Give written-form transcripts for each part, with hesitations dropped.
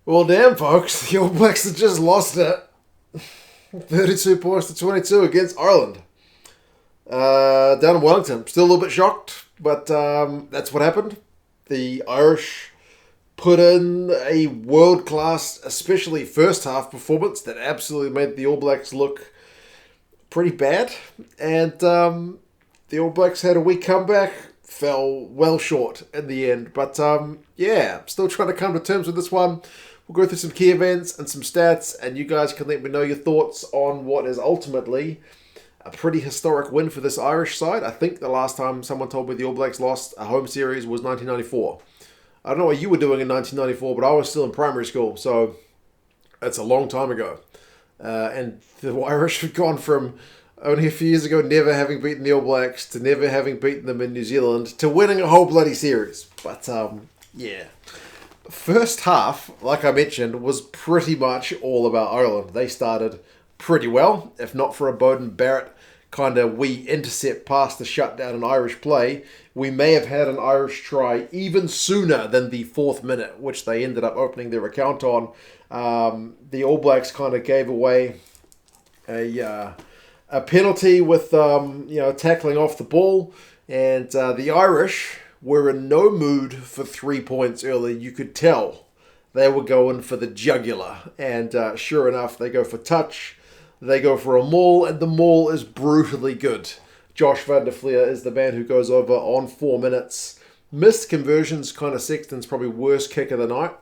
Well, damn, folks, the All Blacks have just lost it. 32 points to 22 against Ireland. Down in Wellington. Still a little bit shocked, but that's what happened. The Irish put in a world-class, especially first half performance that absolutely made the All Blacks look pretty bad. And the All Blacks had a weak comeback, fell well short in the end. But yeah, still trying to come to terms with this one. We'll go through some key events and some stats, and you guys can let me know your thoughts on what is ultimately a pretty historic win for this Irish side. I think the last time someone told me the All Blacks lost a home series was 1994. I don't know what you were doing in 1994, but I was still in primary school, so it's a long time ago. And the Irish have gone from only a few years ago never having beaten the All Blacks to never having beaten them in New Zealand to winning a whole bloody series. But yeah. First half, like I mentioned, was pretty much all about Ireland. They started pretty well. If not for a Beauden Barrett kind of wee intercept past the shutdown in Irish play, we may have had an Irish try even sooner than the 4th minute, which they ended up opening their account on. The All Blacks kind of gave away a penalty with tackling off the ball, and the Irish were in no mood for 3 points early. You could tell they were going for the jugular. And sure enough, they go for touch. They go for a maul, and the maul is brutally good. Josh van der Fleer is the man who goes over on 4 minutes. Missed conversions, kind of Sexton's probably worst kick of the night.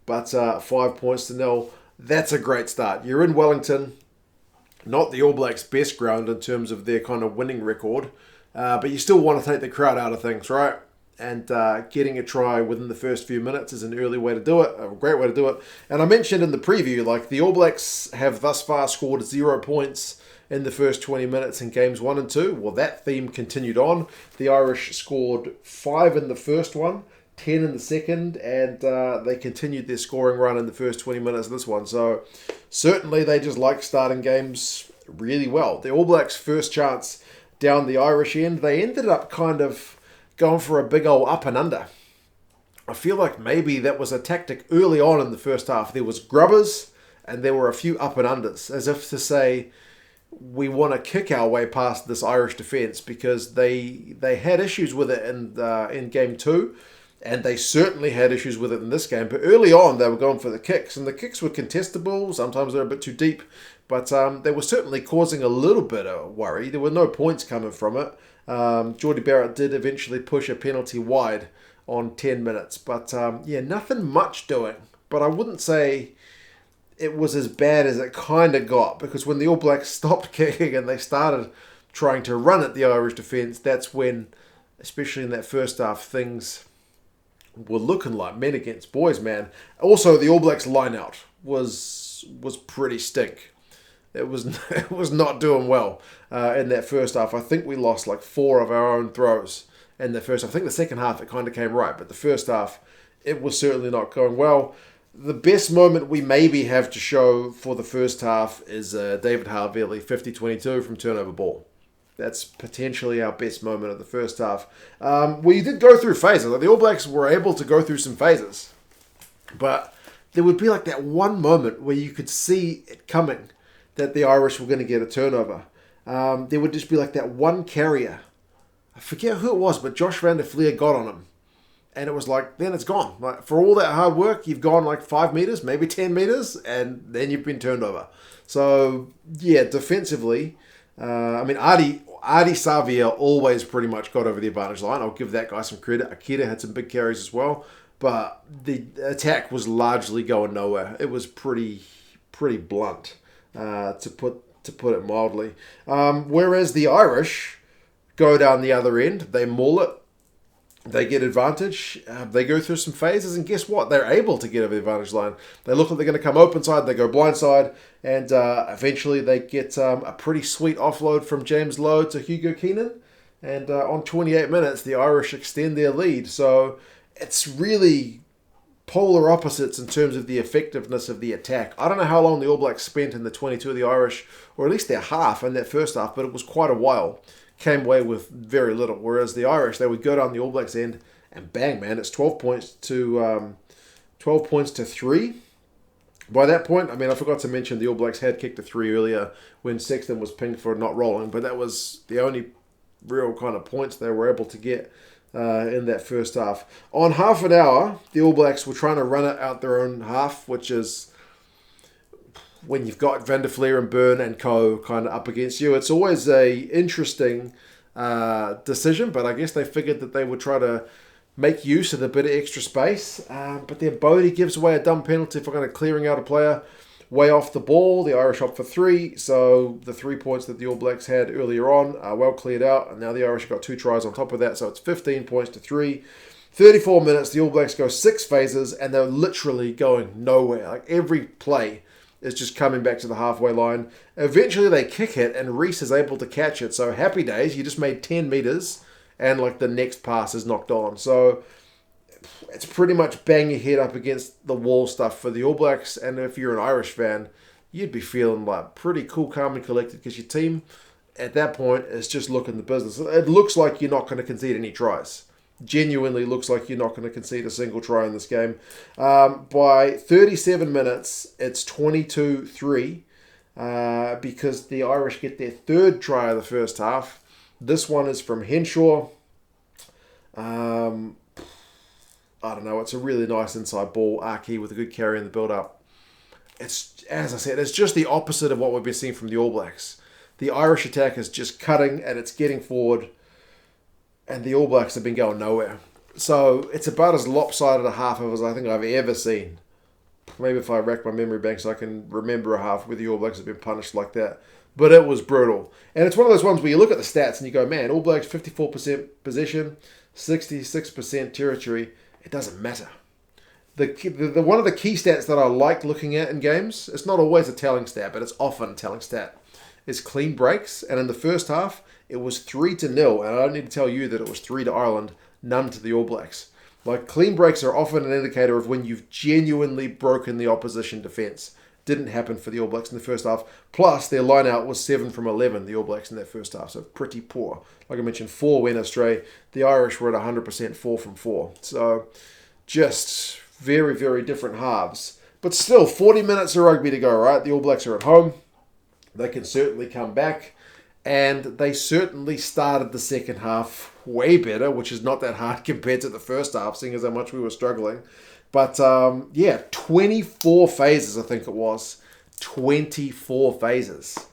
But 5 points to 0. That's a great start. You're in Wellington. Not the All Blacks' best ground in terms of their kind of winning record. But you still want to take the crowd out of things, right? And getting a try within the first few minutes is an early way to do it, a great way to do it. And I mentioned in the preview, like the All Blacks have thus far scored 0 points in the first 20 minutes in games 1 and 2. Well, that theme continued on. The Irish scored 5 in the first one, 10 in the second, and they continued their scoring run in the first 20 minutes of this one. So certainly they just like starting games really well. The All Blacks' first chance down the Irish end, they ended up kind of going for a big old up and under. I feel like maybe that was a tactic early on in the first half. There was grubbers and there were a few up and unders, as if to say, we want to kick our way past this Irish defence, because they had issues with it in game 2, and they certainly had issues with it in this game. But early on, they were going for the kicks, and the kicks were contestable. Sometimes they're a bit too deep, but they were certainly causing a little bit of worry. There were no points coming from it. Jordie Barrett did eventually push a penalty wide on 10 minutes. But yeah, nothing much doing. But I wouldn't say it was as bad as it kind of got, because when the All Blacks stopped kicking and they started trying to run at the Irish defence, that's when, especially in that first half, things were looking like men against boys, man. Also, the All Blacks line-out was pretty stink. It was not doing well in that first half. I think we lost like 4 of our own throws in the first half. I think the second half it kind of came right, but the first half it was certainly not going well. The best moment we maybe have to show for the first half is David Havili, 50-22 from turnover ball. That's potentially our best moment of the first half. We did go through phases. Like the All Blacks were able to go through some phases, but there would be like that one moment where you could see it coming, that the Irish were going to get a turnover. There would just be like that one carrier. I forget who it was, but Josh van der Fleer got on him. And it was like, then it's gone. Like, for all that hard work, you've gone like 5 meters, maybe 10 meters, and then you've been turned over. So, yeah, defensively, Ardie Savea always pretty much got over the advantage line. I'll give that guy some credit. Akira had some big carries as well. But the attack was largely going nowhere. It was pretty blunt. To put it mildly. Whereas the Irish go down the other end, they maul it, they get advantage, they go through some phases, and guess what? They're able to get over the advantage line. They look like they're going to come open side, they go blind side, and eventually they get a pretty sweet offload from James Lowe to Hugo Keenan, and on 28 minutes, the Irish extend their lead. So it's really polar opposites in terms of the effectiveness of the attack. I don't know how long the All Blacks spent in the 22 of the Irish, or at least their half in that first half, but it was quite a while. Came away with very little. Whereas the Irish, they would go down the All Blacks end and bang, man, it's 12 points to 3. By that point, I mean, I forgot to mention the All Blacks had kicked a 3 earlier when Sexton was pinged for not rolling, but that was the only real kind of points they were able to get in that first half. On half an hour, the All Blacks were trying to run it out their own half, which is when you've got Van der Fleer and Byrne and Co kind of up against you. It's always a interesting decision, but I guess they figured that they would try to make use of the bit of extra space. But then Brodie gives away a dumb penalty for kind of clearing out a player way off the ball. The Irish opt for 3, so the 3 points that the All Blacks had earlier on are well cleared out, and now the Irish got 2 tries on top of that, so it's 15 points to 3. 34 minutes, the All Blacks go 6 phases, and they're literally going nowhere. Like, every play is just coming back to the halfway line. Eventually they kick it, and Reece is able to catch it, so happy days, you just made 10 metres, and like the next pass is knocked on. So it's pretty much bang your head up against the wall stuff for the All Blacks. And if you're an Irish fan, you'd be feeling like pretty cool, calm and collected, because your team at that point is just looking the business. It looks like you're not going to concede any tries. Genuinely looks like you're not going to concede a single try in this game. By 37 minutes, it's 22-3 because the Irish get their 3rd try of the first half. This one is from Henshaw. I don't know. It's a really nice inside ball. Aki with a good carry in the build-up. It's, as I said, it's just the opposite of what we've been seeing from the All Blacks. The Irish attack is just cutting and it's getting forward, and the All Blacks have been going nowhere. So it's about as lopsided a half as I think I've ever seen. Maybe if I rack my memory banks, I can remember a half where the All Blacks have been punished like that. But it was brutal. And it's one of those ones where you look at the stats and you go, man, All Blacks 54% possession, 66% territory. It doesn't matter. The one of the key stats that I like looking at in games, it's not always a telling stat, but it's often a telling stat, is clean breaks. And in the first half, it was 3-0. And I don't need to tell you that it was 3 to Ireland, none to the All Blacks. Like, clean breaks are often an indicator of when you've genuinely broken the opposition defence. Didn't happen for the All Blacks in the first half. Plus, their line-out was 7 from 11, the All Blacks in that first half. So pretty poor. Like I mentioned, 4 went astray. The Irish were at 100% 4 from 4. So just very, very different halves. But still, 40 minutes of rugby to go, right? The All Blacks are at home. They can certainly come back. And they certainly started the second half way better, which is not that hard compared to the first half, seeing as how much we were struggling. But, 24 phases, I think it was. 24 phases.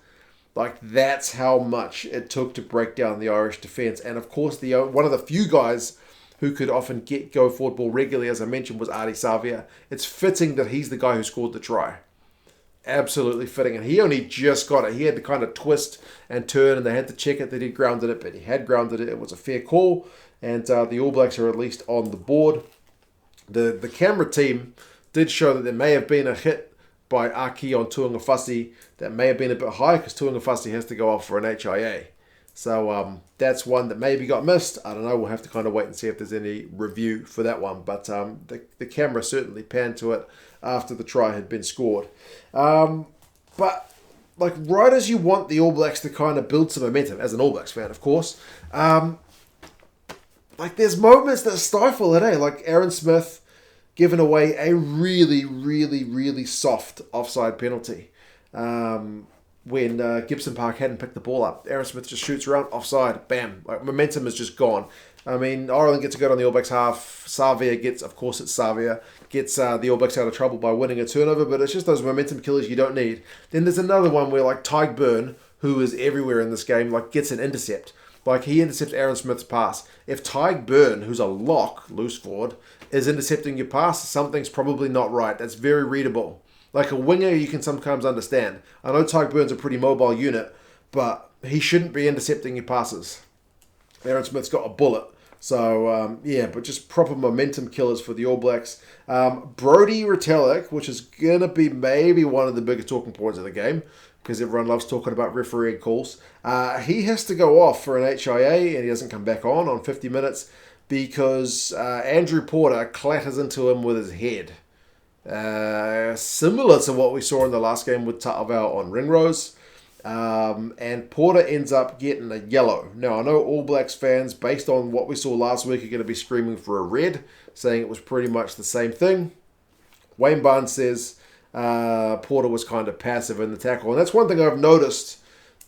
Like, that's how much it took to break down the Irish defence. And, of course, one of the few guys who could often go forward ball regularly, as I mentioned, was Ardie Savea. It's fitting that he's the guy who scored the try. Absolutely fitting. And he only just got it. He had to kind of twist and turn, and they had to check it that he'd grounded it, but he had grounded it. It was a fair call. And the All Blacks are at least on the board. The camera team did show that there may have been a hit by Aki on Tuinukuafe that may have been a bit high, because Tuinukuafe has to go off for an HIA. So that's one that maybe got missed. I don't know. We'll have to kind of wait and see if there's any review for that one. But the camera certainly panned to it after the try had been scored. But like, right as you want the All Blacks to kind of build some momentum, as an All Blacks fan, of course, like, there's moments that stifle it, eh? Like Aaron Smith giving away a really, really, really soft offside penalty. When Gibson-Park hadn't picked the ball up. Aaron Smith just shoots around, offside, bam. Like, momentum is just gone. I mean, Ireland gets a good on the All Blacks half. Savea gets the All Blacks out of trouble by winning a turnover, but it's just those momentum killers you don't need. Then there's another one where, like, Tyg Byrne, who is everywhere in this game, like, gets an intercept. Like, he intercepts Aaron Smith's pass. If Tyg Byrne, who's a lock, loose forward, is intercepting your pass, something's probably not right. That's very readable. Like, a winger, you can sometimes understand. I know Tyg Byrne's a pretty mobile unit, but he shouldn't be intercepting your passes. Aaron Smith's got a bullet. So, but just proper momentum killers for the All Blacks. Brodie Retallick, which is going to be maybe one of the biggest talking points of the game, because everyone loves talking about refereeing calls. He has to go off for an HIA, and he doesn't come back on 50 minutes, because Andrew Porter clatters into him with his head. Similar to what we saw in the last game with Tuivasa on Ringrose. And Porter ends up getting a yellow. Now, I know All Blacks fans, based on what we saw last week, are going to be screaming for a red, saying it was pretty much the same thing. Wayne Barnes says Porter was kind of passive in the tackle. And that's one thing I've noticed,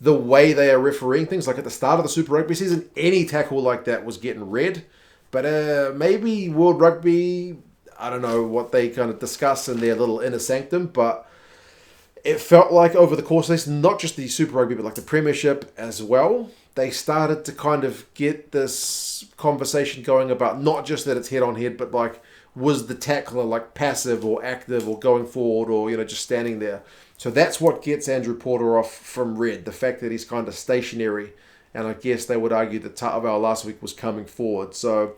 the way they are refereeing things. Like at the start of the Super Rugby season, any tackle like that was getting red. But maybe World Rugby, I don't know what they kind of discuss in their little inner sanctum, but it felt like over the course of this, not just the Super Rugby, but like the Premiership as well, they started to kind of get this conversation going about not just that it's head on head, but like, was the tackler like passive or active or going forward or, just standing there. So that's what gets Andrew Porter off from red, the fact that he's kind of stationary. And I guess they would argue that Tuivasa last week was coming forward. So,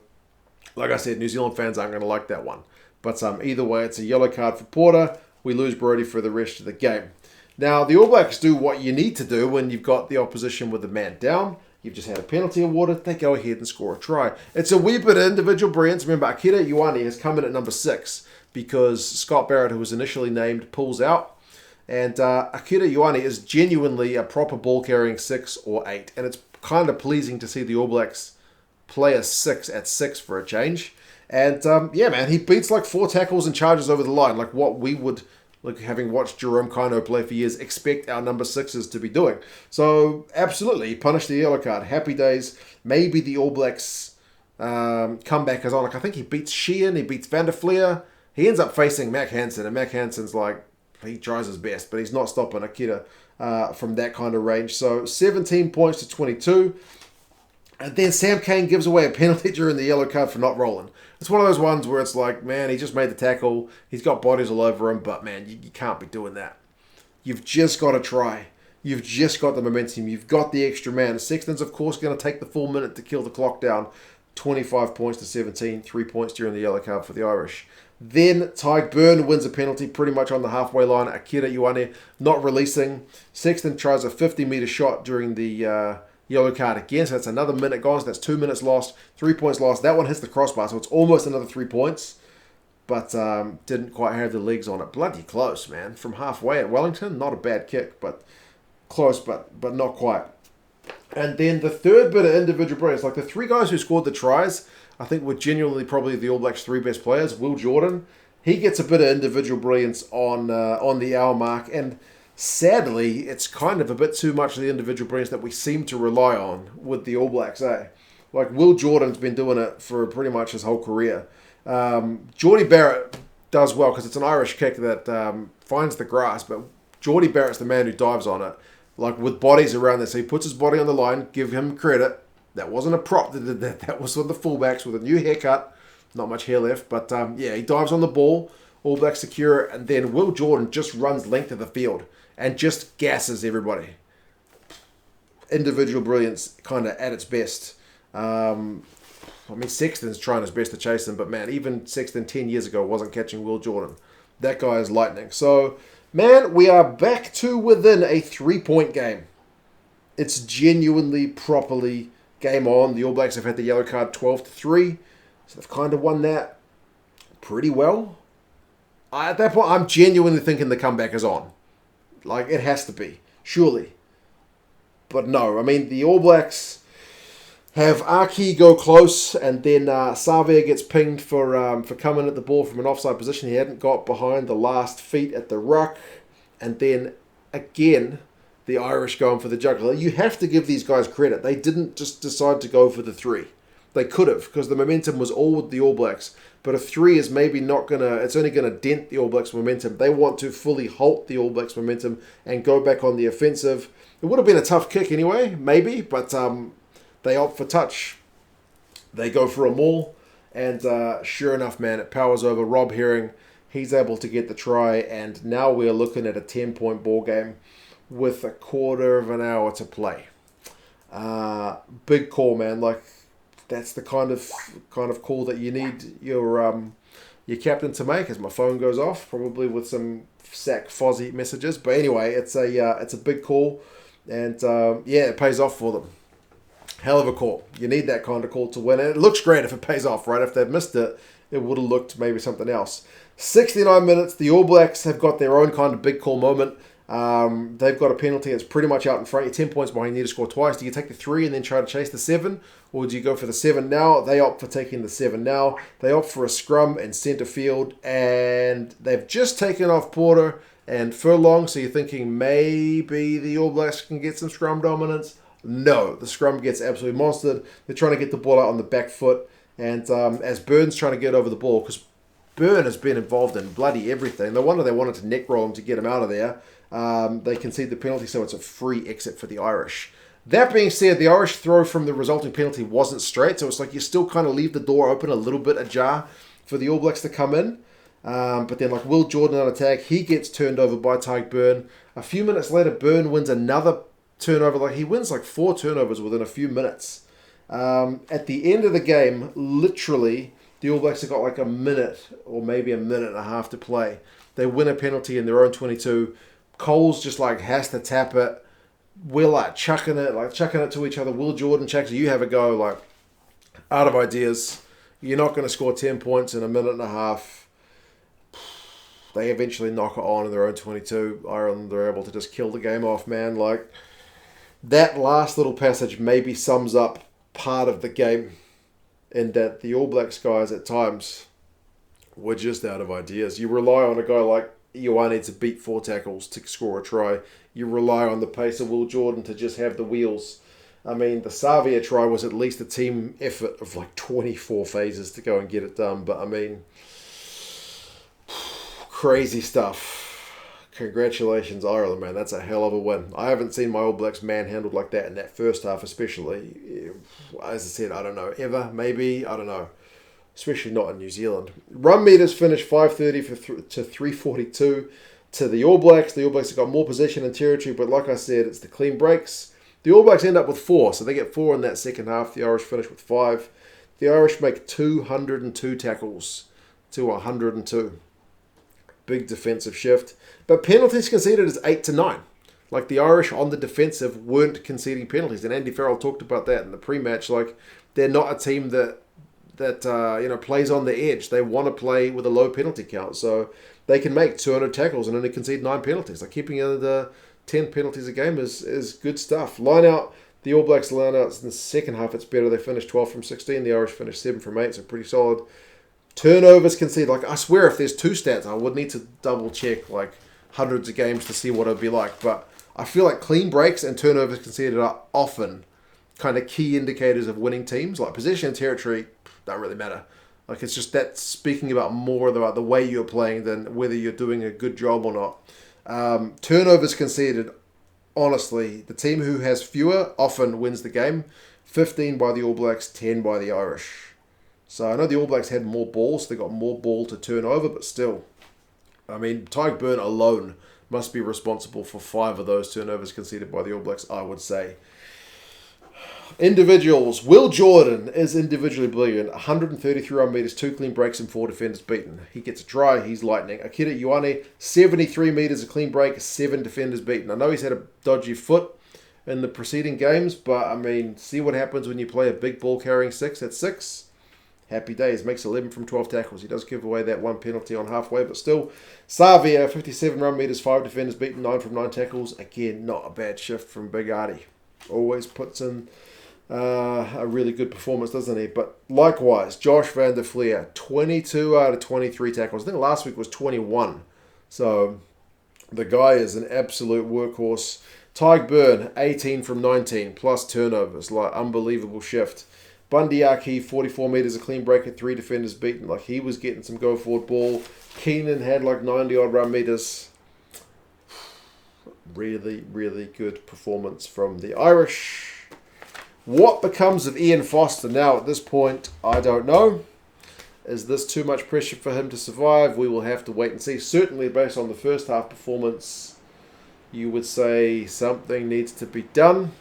like I said, New Zealand fans aren't going to like that one. But either way, it's a yellow card for Porter. We lose Brodie for the rest of the game. Now, the All Blacks do what you need to do when you've got the opposition with a man down. You've just had a penalty awarded. They go ahead and score a try. It's a wee bit of individual brilliance. Remember, Akira Ioane has come in at number 6 because Scott Barrett, who was initially named, pulls out. And Akira Ioane is genuinely a proper ball-carrying 6 or 8. And it's kind of pleasing to see the All Blacks play a 6 at 6 for a change. And, yeah, man, he beats like 4 tackles and charges over the line, like what we would, like having watched Jerome Kino play for years, expect our number 6s to be doing. So, absolutely, he punished the yellow card. Happy days. Maybe the All Blacks comeback is on. Like, I think he beats Sheehan, he beats Van der Fleer. He ends up facing Mac Hansen, and Mac Hansen's like, he tries his best, but he's not stopping Akira from that kind of range. So, 17 points to 22. And then Sam Cane gives away a penalty during the yellow card for not rolling. It's one of those ones where it's like, man, he just made the tackle. He's got bodies all over him, but man, you can't be doing that. You've just got to try. You've just got the momentum. You've got the extra man. Sexton's, of course, going to take the full minute to kill the clock down. 25 points to 17. 3 points during the yellow card for the Irish. Then Tyke Byrne wins a penalty pretty much on the halfway line. Akira Ioane not releasing. Sexton tries a 50-metre shot during the yellow card again, so that's another minute gone, so that's 2 minutes lost, 3 points lost. That one hits the crossbar, so it's almost another 3 points, but didn't quite have the legs on it. Bloody close, man. From halfway at Wellington, not a bad kick, but close, but not quite. And then the third bit of individual brilliance, like the 3 guys who scored the tries, I think were genuinely probably the All Blacks' 3 best players. Will Jordan, he gets a bit of individual brilliance on the hour mark, and sadly, it's kind of a bit too much of the individual brilliance that we seem to rely on with the All Blacks, eh? Like, Will Jordan's been doing it for pretty much his whole career. Jordie Barrett does well because it's an Irish kick that finds the grass, but Jordie Barrett's the man who dives on it, like with bodies around there. So he puts his body on the line, give him credit. That wasn't a prop that did that. That was on the fullbacks with a new haircut. Not much hair left, but yeah, he dives on the ball. All Blacks secure it, and then Will Jordan just runs length of the field and just gasses everybody. Individual brilliance kind of at its best. I mean, Sexton's trying his best to chase him, but man, even Sexton 10 years ago wasn't catching Will Jordan. That guy is lightning. So, man, we are back to within a 3-point game. It's genuinely, properly game on. The All Blacks have had the yellow card 12-3, so they've kind of won that pretty well. At that point, I'm genuinely thinking the comeback is on. Like, it has to be, surely. But no, I mean, the All Blacks have Aki go close, and then Savea gets pinged for coming at the ball from an offside position. He hadn't got behind the last feet at the ruck. And then, again, the Irish going for the juggler. You have to give these guys credit. They didn't just decide to go for the 3. They could have, because the momentum was all with the All Blacks. But a 3 is maybe not going to... It's only going to dent the All Blacks' momentum. They want to fully halt the All Blacks' momentum and go back on the offensive. It would have been a tough kick anyway, maybe, but they opt for touch. They go for a maul, and sure enough, man, it powers over. Rob Herring, he's able to get the try, and now we're looking at a 10-point ball game with a quarter of an hour to play. Big call, man. Like, that's the kind of call that you need your captain to make. As my phone goes off, probably with some sack Fozzie messages. But anyway, it's a big call, and yeah, it pays off for them. Hell of a call. You need that kind of call to win, and it looks great if it pays off, right? If they'd missed it, it would have looked maybe something else. 69 minutes. The All Blacks have got their own kind of big call moment. They've got a penalty that's pretty much out in front. You're 10 points behind. You need to score twice. Do you take the 3 and then try to chase the 7? Or do you go for the 7 now? They opt for taking the 7 now. They opt for a scrum in centre field. And they've just taken off Porter and Furlong. So you're thinking maybe the All Blacks can get some scrum dominance. No, the scrum gets absolutely monstered. They're trying to get the ball out on the back foot. And as Beauden's trying to get over the ball, because Beauden has been involved in bloody everything. No wonder they wanted to neck roll him to get him out of there. They concede the penalty, so it's a free exit for the Irish. That being said, the Irish throw from the resulting penalty wasn't straight, so it's like you still kind of leave the door open a little bit ajar for the All Blacks to come in. But then, like Will Jordan on attack, he gets turned over by Tadhg. A few minutes later, Byrne wins another turnover. Like he wins like 4 turnovers within a few minutes. At the end of the game, literally, the All Blacks have got like a minute or maybe a minute and a half to play. They win a penalty in their own 22. Cole's just like has to tap it. We're like chucking it to each other. Will Jordan checks, you have a go, like out of ideas. You're not going to score 10 points in a minute and a half. They eventually knock it on in their own 22. Ireland are able to just kill the game off, man. Like that last little passage maybe sums up part of the game, in that the All Blacks guys at times were just out of ideas. You rely on a guy like Ioane to beat 4 tackles to score a try. You rely on the pace of Will Jordan to just have the wheels. I mean, the Savea try was at least a team effort of like 24 phases to go and get it done. But I mean, crazy stuff. Congratulations, Ireland, man. That's a hell of a win. I haven't seen my All Blacks manhandled like that in that first half, especially. As I said, I don't know. Ever, maybe, I don't know. Especially not in New Zealand. Run meters finished 530 to 342 to the All Blacks. The All Blacks have got more possession and territory, but like I said, it's the clean breaks. The All Blacks end up with 4, so they get 4 in that second half. The Irish finish with 5. The Irish make 202 tackles to 102. Big defensive shift. But penalties conceded is 8 to 9. Like the Irish on the defensive weren't conceding penalties. And Andy Farrell talked about that in the pre-match. Like they're not a team that plays on the edge. They want to play with a low penalty count. So they can make 200 tackles and only concede 9 penalties. Like keeping under 10 penalties a game is good stuff. Line out. The All Blacks line outs in the second half. It's better. They finished 12 from 16. The Irish finished 7 from 8. So pretty solid. Turnovers conceded. Like I swear if there's 2 stats, I would need to double check like hundreds of games to see what it'd be like. But I feel like clean breaks and turnovers conceded are often kind of key indicators of winning teams. Like possession and territory don't really matter. Like it's just that speaking about more about the way you're playing than whether you're doing a good job or not. Turnovers conceded, honestly, the team who has fewer often wins the game. 15 by the All Blacks, 10 by the Irish. So I know the All Blacks had more balls. They got more ball to turn over, but still. I mean, Tadhg alone must be responsible for 5 of those turnovers conceded by the All Blacks, I would say. Individuals. Will Jordan is individually brilliant. 133 run meters, 2 clean breaks, and 4 defenders beaten. He gets a try. He's lightning. Akira Ioane, 73 meters, a clean break, 7 defenders beaten. I know he's had a dodgy foot in the preceding games, but I mean, see what happens when you play a big ball carrying 6 at 6. Happy days. Makes 11 from 12 tackles. He does give away that 1 penalty on halfway, but still. Savea, 57 run meters, 5 defenders beaten, 9 from 9 tackles. Again, not a bad shift from Big Ardie. Always puts in a really good performance, doesn't he? But likewise, Josh van der Fleer, 22 out of 23 tackles. I think last week was 21. So the guy is an absolute workhorse. Tadhg, 18 from 19, plus turnovers. Like, unbelievable shift. Bundyaki, 44 metres, a clean break at 3 defenders beaten. Like, he was getting some go-forward ball. Keenan had like 90-odd run metres. Really, really good performance from the Irish. What becomes of Ian Foster now at this point, I don't know. Is this too much pressure for him to survive? We will have to wait and see. Certainly, based on the first half performance, you would say something needs to be done.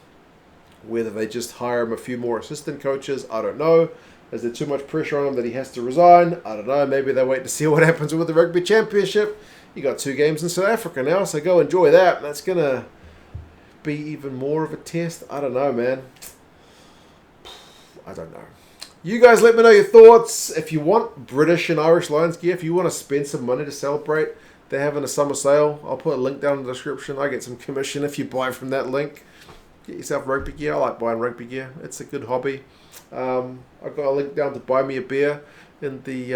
Whether they just hire him a few more assistant coaches, I don't know. Is there too much pressure on him that he has to resign? I don't know. Maybe they wait to see what happens with the Rugby Championship. You got 2 games in South Africa now, so go enjoy that. That's going to be even more of a test. I don't know, man. I don't know. You guys let me know your thoughts. If you want British and Irish Lions gear, if you want to spend some money to celebrate they're having a summer sale. I'll put a link down in the description. I get some commission if you buy from that link. Get yourself rugby gear. I like buying rugby gear. It's a good hobby. I've got a link down to buy me a beer in the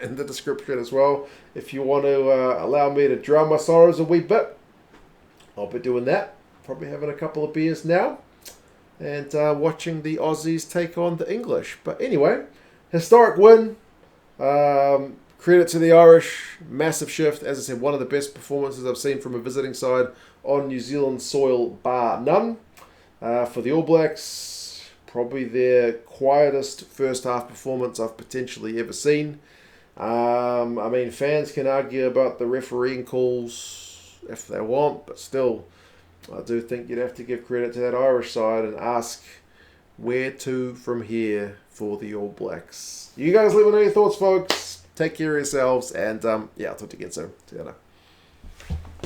in the description as well. If you want to allow me to drown my sorrows a wee bit, I'll be doing that. Probably having a couple of beers now. And watching the Aussies take on the English. But anyway, historic win. Credit to the Irish. Massive shift. As I said, one of the best performances I've seen from a visiting side on New Zealand soil, bar none. For the All Blacks, probably their quietest first half performance I've potentially ever seen. I mean, fans can argue about the refereeing calls if they want, but still, I do think you'd have to give credit to that Irish side and ask where to from here for the All Blacks. You guys let me know your thoughts, folks. Take care of yourselves, and yeah, I'll talk to you again soon. See you later.